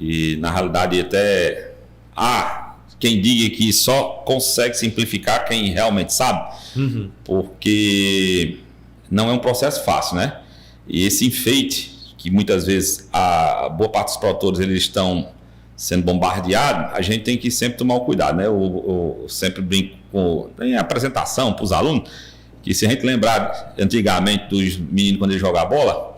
E na realidade até quem diga que só consegue simplificar quem realmente sabe, porque não é um processo fácil, né? E esse enfeite, que muitas vezes a boa parte dos produtores eles estão sendo bombardeados, a gente tem que sempre tomar o cuidado, né? Eu sempre brinco em apresentação para os alunos, que se a gente lembrar antigamente dos meninos quando eles jogavam bola,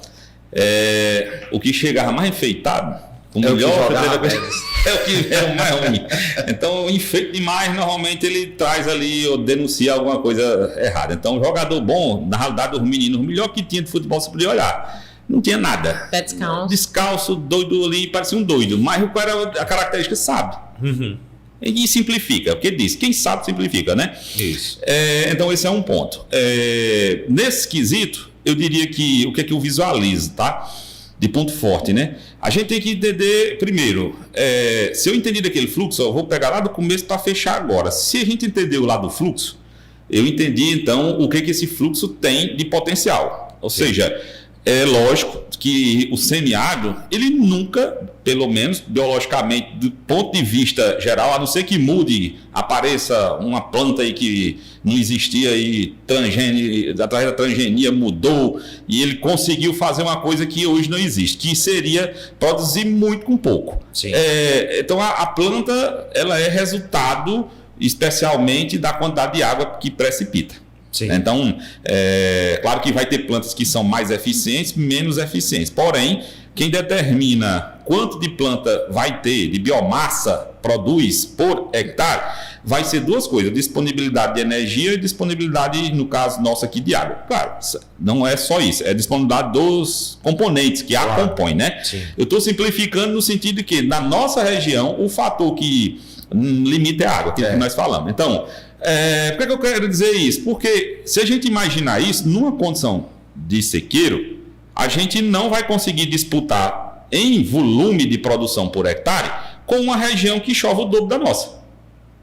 o que chegava mais enfeitado, o melhor é o que era o mais ruim. Então, o enfeite demais, normalmente ele traz ali ou denuncia alguma coisa errada. Então, o jogador bom, na realidade, os meninos, o melhor que tinha de futebol, você podia olhar. Não tinha nada. Pé descalço. Descalço, doido ali, parecia um doido. Mas o cara, a característica, sabe. E simplifica, porque diz, quem sabe simplifica, né? Isso. Então, esse é um ponto. Nesse quesito, eu diria que o que é que eu visualizo, tá? De ponto forte, né? A gente tem que entender, primeiro, se eu entendi daquele fluxo, eu vou pegar lá do começo para fechar agora. Se a gente entendeu lá do fluxo, eu entendi, então, o que esse fluxo tem de potencial. Ou seja, é lógico que o semiárido, ele nunca, pelo menos biologicamente, do ponto de vista geral, a não ser que mude, apareça uma planta aí que não existia e através da transgenia mudou e ele conseguiu fazer uma coisa que hoje não existe, que seria produzir muito com pouco. Então a planta ela é resultado especialmente da quantidade de água que precipita. Então, claro que vai ter plantas que são mais eficientes, menos eficientes. Porém, quem determina quanto de planta vai ter, de biomassa produz por hectare, vai ser duas coisas: disponibilidade de energia e disponibilidade, no caso nosso aqui, de água. Claro, não é só isso, é disponibilidade dos componentes que a compõem, né? Eu estou simplificando no sentido de que, na nossa região, o fator que limita é a água, aquilo que nós falamos. Então, por que eu quero dizer isso? Porque se a gente imaginar isso, numa condição de sequeiro, a gente não vai conseguir disputar em volume de produção por hectare com uma região que chove o dobro da nossa.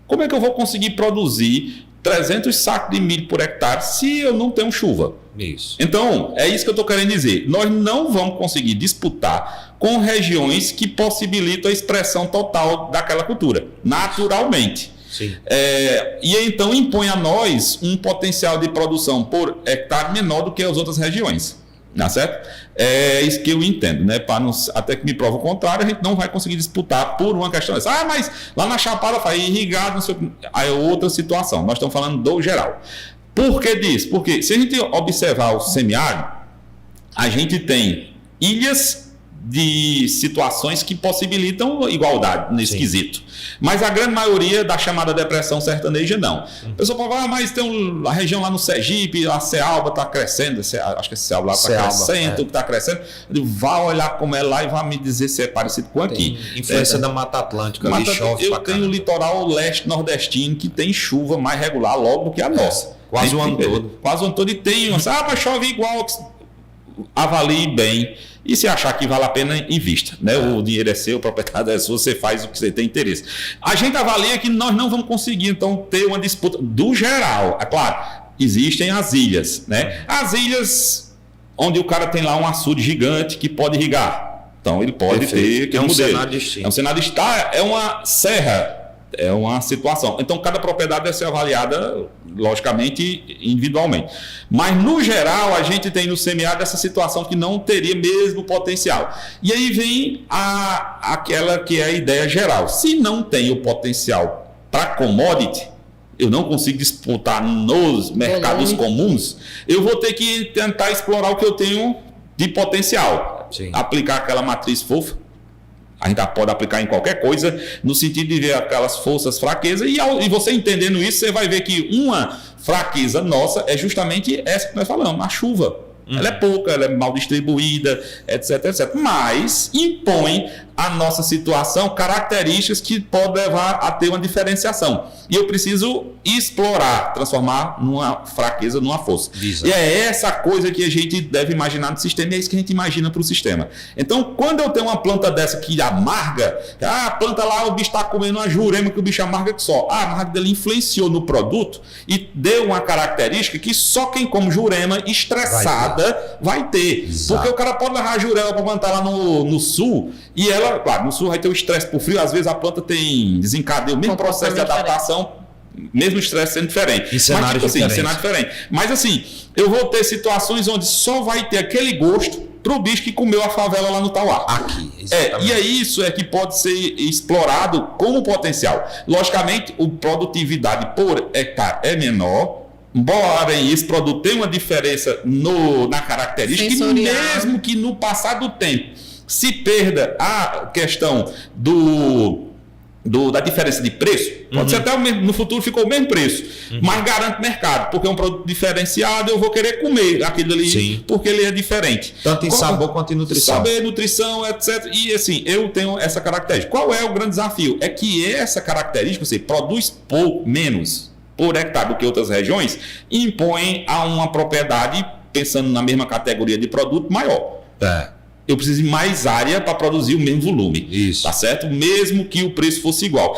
Como é que eu vou conseguir produzir 300 sacos de milho por hectare se eu não tenho chuva? Isso. Então, é isso que eu estou querendo dizer. Nós não vamos conseguir disputar com regiões que possibilitam a expressão total daquela cultura, naturalmente. E então impõe a nós um potencial de produção por hectare menor do que as outras regiões. Tá certo? É isso que eu entendo, né? Até que me prova o contrário, a gente não vai conseguir disputar por uma questão dessa. Mas lá na Chapada faz irrigado, não sei o que. Aí é outra situação. Nós estamos falando do geral. Por que disso? Porque se a gente observar o semiárido, a gente tem ilhas de situações que possibilitam igualdade nesse quesito. Mas a grande maioria da chamada depressão sertaneja não. A pessoa fala, mas tem a região lá no Sergipe, a Cealba está crescendo, acho que a Cealba lá está crescendo, está crescendo. Vá olhar como é lá e vá me dizer se é parecido com aqui. Tem influência da Mata Atlântica, ali chove. Eu tenho o litoral leste nordestino que tem chuva mais regular logo do que a nossa. Quase o ano todo. Quase o ano todo. E tem mas chove igual. Avalie bem. E se achar que vale a pena, invista. Né? O dinheiro é seu, a propriedade é sua, você faz o que você tem interesse. A gente avalia que nós não vamos conseguir, então, ter uma disputa do geral. É claro, existem as ilhas. Né? As ilhas onde o cara tem lá um açude gigante que pode irrigar. Então, ele pode ter... É um cenário distinto. É um cenário distinto. É uma serra. É uma situação. Então, cada propriedade deve ser avaliada, logicamente, individualmente. Mas, no geral, a gente tem no semiárido essa situação que não teria mesmo potencial. E aí vem aquela que é a ideia geral. Se não tem o potencial para commodity, eu não consigo disputar nos mercados comuns, eu vou ter que tentar explorar o que eu tenho de potencial. Aplicar aquela matriz fofa. A gente pode aplicar em qualquer coisa, no sentido de ver aquelas forças, fraquezas, e você entendendo isso, você vai ver que uma fraqueza nossa é justamente essa que nós falamos, a chuva. Ela é pouca, ela é mal distribuída, etc, etc. Mas impõe à nossa situação características que podem levar a ter uma diferenciação. E eu preciso explorar, transformar numa fraqueza numa força. Exato. E é essa coisa que a gente deve imaginar no sistema, e é isso que a gente imagina para o sistema. Então, quando eu tenho uma planta dessa que amarga, a planta lá, o bicho está comendo uma jurema que o bicho amarga que só. A amarga dele influenciou no produto e deu uma característica que só quem come jurema estressada vai ter. Exato. Porque o cara pode levar a jurema para plantar lá no sul e ela ela, claro, no sul vai ter o estresse por frio, às vezes a planta desencadeia o mesmo processo de adaptação, mesmo o estresse sendo diferente. Em cenário diferente. Cenário diferente. Mas assim, eu vou ter situações onde só vai ter aquele gosto para o bicho que comeu a favela lá no Tauá. Aqui, e é isso que pode ser explorado como potencial. Logicamente, a produtividade por hectare é menor, embora esse produto tenha uma diferença na característica, sensorial. que mesmo que no passar do tempo se perda a questão da diferença de preço, pode ser até no futuro ficou o mesmo preço, mas garante mercado, porque é um produto diferenciado, eu vou querer comer aquilo ali, porque ele é diferente. Tanto em sabor quanto em nutrição. Saber, nutrição, etc. E assim, eu tenho essa característica. Qual é o grande desafio? É que essa característica, você produz menos por hectare do que outras regiões, impõe a uma propriedade, pensando na mesma categoria de produto, maior. Eu preciso de mais área para produzir o mesmo volume. Isso. Tá certo? Mesmo que o preço fosse igual.